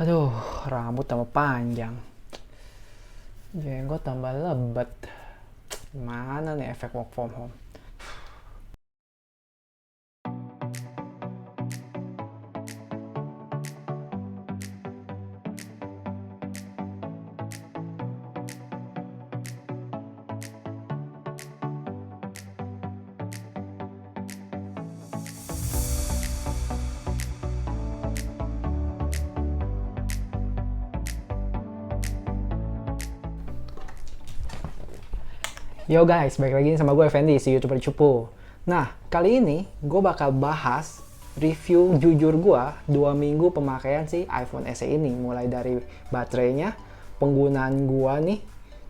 Aduh, rambut tambah panjang, jenggot tambah lebat. Mana nih efek work from home? Yo guys, balik lagi sama gue Fendi, si YouTuber Cupu. Nah, kali ini gue bakal bahas review jujur gue 2 minggu pemakaian si iPhone SE ini. Mulai dari baterainya, penggunaan gue nih,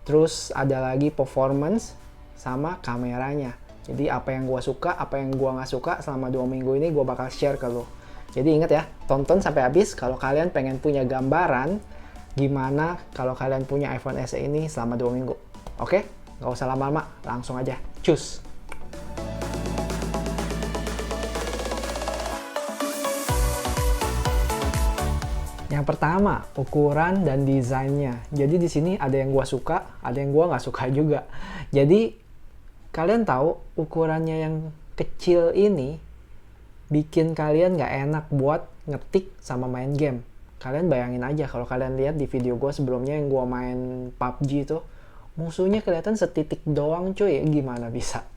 terus ada lagi performance sama kameranya. Jadi apa yang gue suka, apa yang gue nggak suka selama 2 minggu ini gue bakal share ke lo. Jadi ingat ya, tonton sampai habis kalau kalian pengen punya gambaran gimana kalau kalian punya iPhone SE ini selama 2 minggu. Oke? Nggak usah lama-lama, langsung aja. Cus! Yang pertama, ukuran dan desainnya. Jadi di sini ada yang gua suka, ada yang gua nggak suka juga. Jadi kalian tahu ukurannya yang kecil ini bikin kalian nggak enak buat ngetik sama main game. Kalian bayangin aja kalau kalian lihat di video gue sebelumnya yang gue main PUBG itu, musuhnya kelihatan setitik doang cuy, gimana bisa?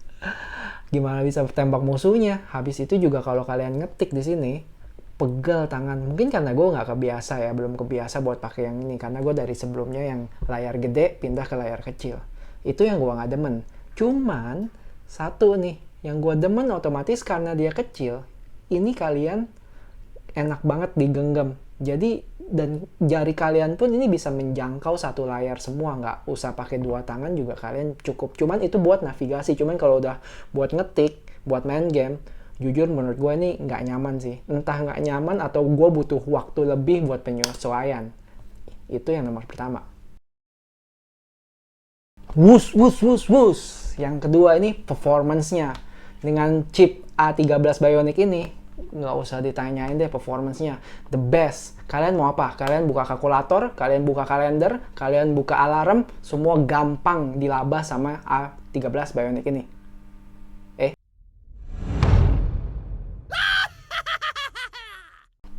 Gimana bisa tembak musuhnya? Habis itu juga kalau kalian ngetik di sini, pegel tangan. Mungkin karena gue nggak kebiasa ya, belum kebiasa buat pakai yang ini. Karena gue dari sebelumnya yang layar gede pindah ke layar kecil. Itu yang gue nggak demen. Cuman, satu nih, yang gue demen otomatis karena dia kecil, ini kalian enak banget digenggam. Jadi dan jari kalian pun ini bisa menjangkau satu layar semua, nggak usah pakai dua tangan juga kalian cukup. Cuman itu buat navigasi, cuman kalau udah buat ngetik, buat main game, jujur menurut gue ini nggak nyaman sih. Entah nggak nyaman atau gue butuh waktu lebih buat penyesuaian. Itu yang nomor pertama. Wus, wus, wus, wus. Yang kedua ini performance-nya. Dengan chip A13 Bionic ini, nggak usah ditanyain deh performance-nya. The best. Kalian mau apa? Kalian buka kalkulator, kalian buka kalender, kalian buka alarm, semua gampang dilabas sama A13 Bionic ini.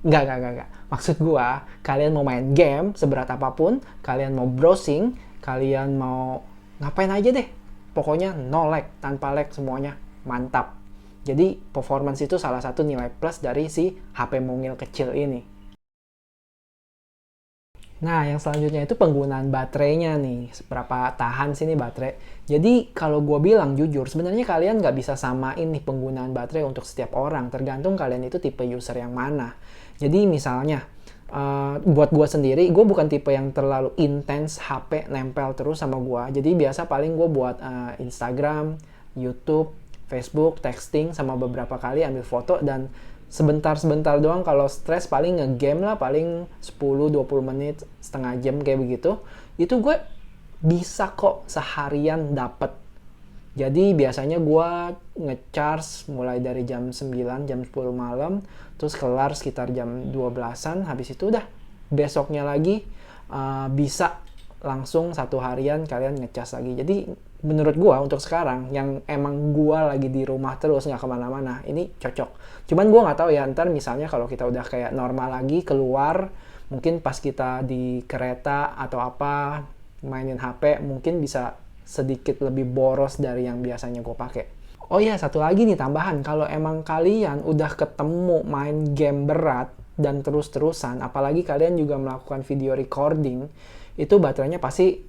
Nggak. Maksud gua, kalian mau main game seberat apapun, kalian mau browsing, kalian mau ngapain aja deh. Pokoknya no lag, tanpa lag semuanya mantap. Jadi performance itu salah satu nilai plus dari si HP mungil kecil ini. Nah, yang selanjutnya itu penggunaan baterainya nih. Seberapa tahan sih nih baterai. Jadi, kalau gue bilang jujur, sebenarnya kalian nggak bisa samain nih penggunaan baterai untuk setiap orang. Tergantung kalian itu tipe user yang mana. Jadi, misalnya, buat gue sendiri, gue bukan tipe yang terlalu intens HP nempel terus sama gue. Jadi, biasa paling gue buat Instagram, YouTube, Facebook, texting, sama beberapa kali ambil foto dan sebentar-sebentar doang kalau stres paling nge-game lah paling 10-20 menit, setengah jam kayak begitu. Itu gue bisa kok seharian dapet. Jadi biasanya gue nge-charge mulai dari jam 9, jam 10 malam, terus kelar sekitar jam 12-an, habis itu udah besoknya lagi bisa langsung satu harian kalian ngecas lagi. Jadi menurut gua untuk sekarang yang emang gua lagi di rumah terus nggak kemana-mana, ini cocok. Cuman gua nggak tahu ya, ntar misalnya kalau kita udah kayak normal lagi keluar, mungkin pas kita di kereta atau apa mainin HP mungkin bisa sedikit lebih boros dari yang biasanya gua pakai. Oh iya, satu lagi nih tambahan, kalau emang kalian udah ketemu main game berat dan terus-terusan, apalagi kalian juga melakukan video recording, itu baterainya pasti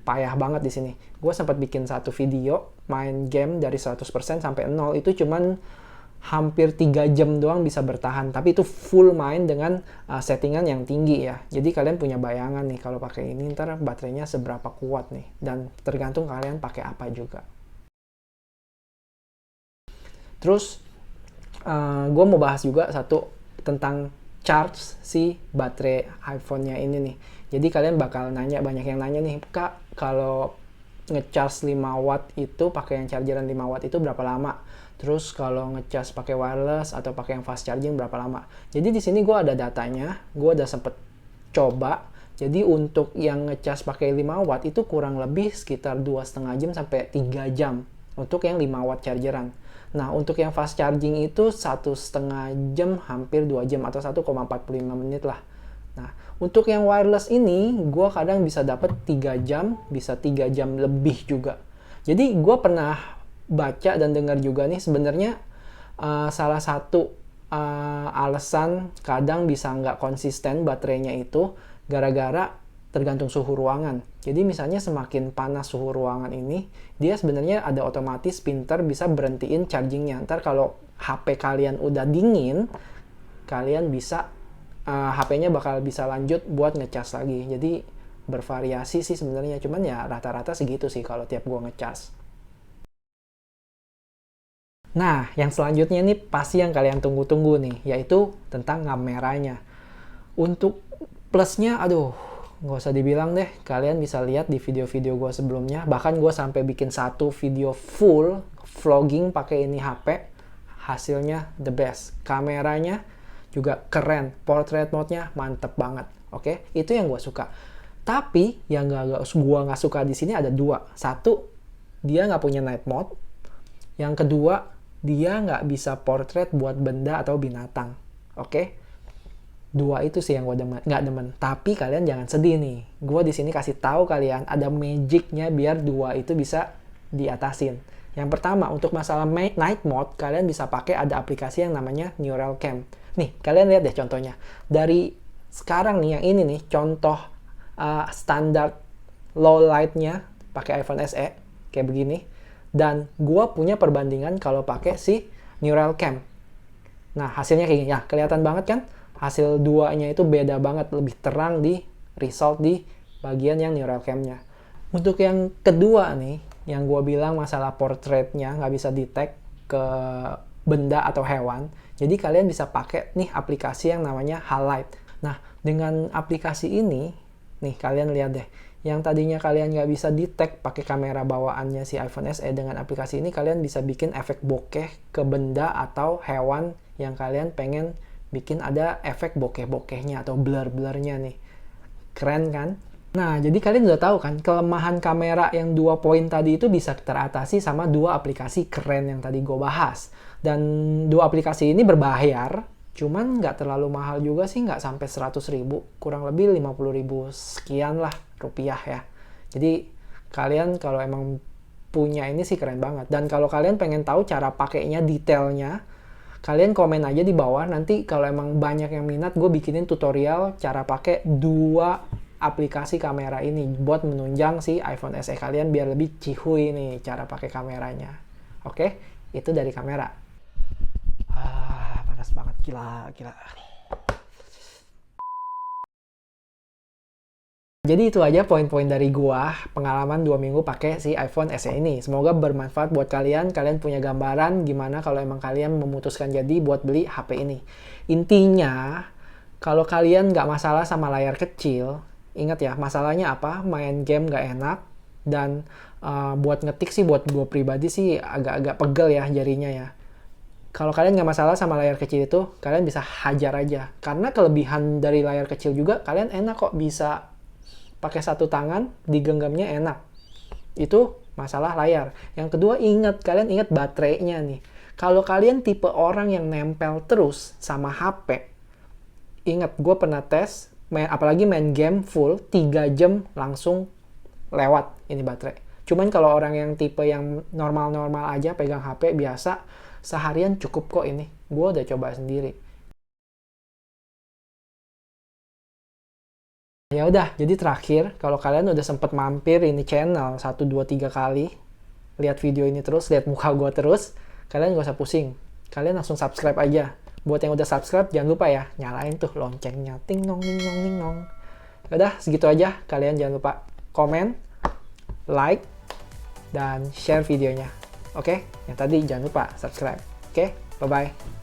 payah banget di sini. Gue sempat bikin satu video main game dari 100% sampai 0, itu cuman hampir 3 jam doang bisa bertahan, tapi itu full main dengan settingan yang tinggi ya. Jadi kalian punya bayangan nih kalau pakai ini ntar baterainya seberapa kuat nih, dan tergantung kalian pakai apa juga. Terus gue mau bahas juga satu tentang charge si baterai iPhone-nya ini nih. Jadi kalian bakal nanya, banyak yang nanya nih, Kak, kalau ngecas 5 watt itu pakai yang chargeran 5 watt itu berapa lama? Terus kalau ngecas pakai wireless atau pakai yang fast charging berapa lama? Jadi di sini gue ada datanya, gue udah sempet coba. Jadi untuk yang ngecas pakai 5 watt itu kurang lebih sekitar 2,5 jam sampai 3 jam untuk yang 5 watt chargeran. Nah, untuk yang fast charging itu 1,5 jam hampir 2 jam atau 1,45 menit lah. Nah, untuk yang wireless ini gue kadang bisa dapat 3 jam, bisa 3 jam lebih juga. Jadi gue pernah baca dan dengar juga nih sebenarnya salah satu alasan kadang bisa nggak konsisten baterainya itu gara-gara tergantung suhu ruangan. Jadi misalnya semakin panas suhu ruangan ini, dia sebenarnya ada otomatis pinter bisa berhentiin chargingnya. Ntar kalau HP kalian udah dingin, kalian bisa HP-nya bakal bisa lanjut buat ngecas lagi. Jadi bervariasi sih sebenarnya, cuman ya rata-rata segitu sih kalau tiap gua ngecas. Nah, yang selanjutnya nih pasti yang kalian tunggu-tunggu nih, yaitu tentang kameranya. Untuk plusnya, aduh, nggak usah dibilang deh. Kalian bisa lihat di video-video gue sebelumnya. Bahkan gue sampai bikin satu video full vlogging pakai ini HP. Hasilnya the best. Kameranya juga keren. Portrait mode-nya mantep banget. Oke, itu yang gue suka. Tapi yang gue nggak suka di sini ada dua. Satu, dia nggak punya night mode. Yang kedua, dia nggak bisa portrait buat benda atau binatang. Oke? Dua itu sih yang gue nggak demen. Tapi kalian jangan sedih nih. Gue di sini kasih tahu kalian ada magicnya biar dua itu bisa diatasin. Yang pertama, untuk masalah night mode, kalian bisa pakai ada aplikasi yang namanya Neural Cam. Nih, kalian lihat deh contohnya. Dari sekarang nih, yang ini nih, contoh standar low light-nya pakai iPhone SE, kayak begini. Dan gue punya perbandingan kalau pakai si Neural Cam. Nah, hasilnya kayak gini. Ya, kelihatan banget kan? Hasil duanya itu beda banget, lebih terang di result di bagian yang neural cam-nya. Untuk yang kedua nih, yang gue bilang masalah portraitnya nggak bisa detect ke benda atau hewan, jadi kalian bisa pakai nih aplikasi yang namanya Halite. Nah, dengan aplikasi ini, nih kalian lihat deh, yang tadinya kalian nggak bisa detect pakai kamera bawaannya si iPhone SE, dengan aplikasi ini kalian bisa bikin efek bokeh ke benda atau hewan yang kalian pengen bikin ada efek bokeh-bokehnya atau blur-blurnya nih. Keren kan? Nah, jadi kalian udah tahu kan, kelemahan kamera yang 2 poin tadi itu bisa teratasi sama 2 aplikasi keren yang tadi gue bahas. Dan 2 aplikasi ini berbayar, cuman nggak terlalu mahal juga sih, nggak sampai 100.000, kurang lebih 50.000 sekian lah rupiah ya. Jadi kalian kalau emang punya ini sih keren banget. Dan kalau kalian pengen tahu cara pakainya detailnya, kalian komen aja di bawah, nanti kalau emang banyak yang minat, gue bikinin tutorial cara pakai 2 aplikasi kamera ini buat menunjang si iPhone SE kalian biar lebih cihuy nih cara pakai kameranya. Oke, itu dari kamera. Panas banget, gila. Jadi itu aja poin-poin dari gua pengalaman 2 minggu pakai si iPhone SE ini. Semoga bermanfaat buat kalian. Kalian punya gambaran gimana kalau emang kalian memutuskan jadi buat beli HP ini. Intinya, kalau kalian nggak masalah sama layar kecil, ingat ya, masalahnya apa? Main game nggak enak. Dan buat ngetik sih, buat gua pribadi sih agak-agak pegel ya jarinya ya. Kalau kalian nggak masalah sama layar kecil itu, kalian bisa hajar aja. Karena kelebihan dari layar kecil juga, kalian enak kok bisa pakai satu tangan, digenggamnya enak. Itu masalah layar. Yang kedua, kalian ingat baterainya nih. Kalau kalian tipe orang yang nempel terus sama HP, ingat, gue pernah tes, apalagi main game full, 3 jam langsung lewat ini baterai. Cuman kalau orang yang tipe yang normal-normal aja, pegang HP biasa, seharian cukup kok ini. Gue udah coba sendiri. Ya udah, jadi terakhir, kalau kalian udah sempet mampir ini channel 1, 2, 3 kali, lihat video ini terus, lihat muka gue terus, kalian gak usah pusing. Kalian langsung subscribe aja. Buat yang udah subscribe, jangan lupa ya, nyalain tuh loncengnya. Ting nong, ning nong, ning nong. Udah, segitu aja. Kalian jangan lupa komen, like, dan share videonya. Oke? Yang tadi jangan lupa subscribe. Oke? Bye-bye.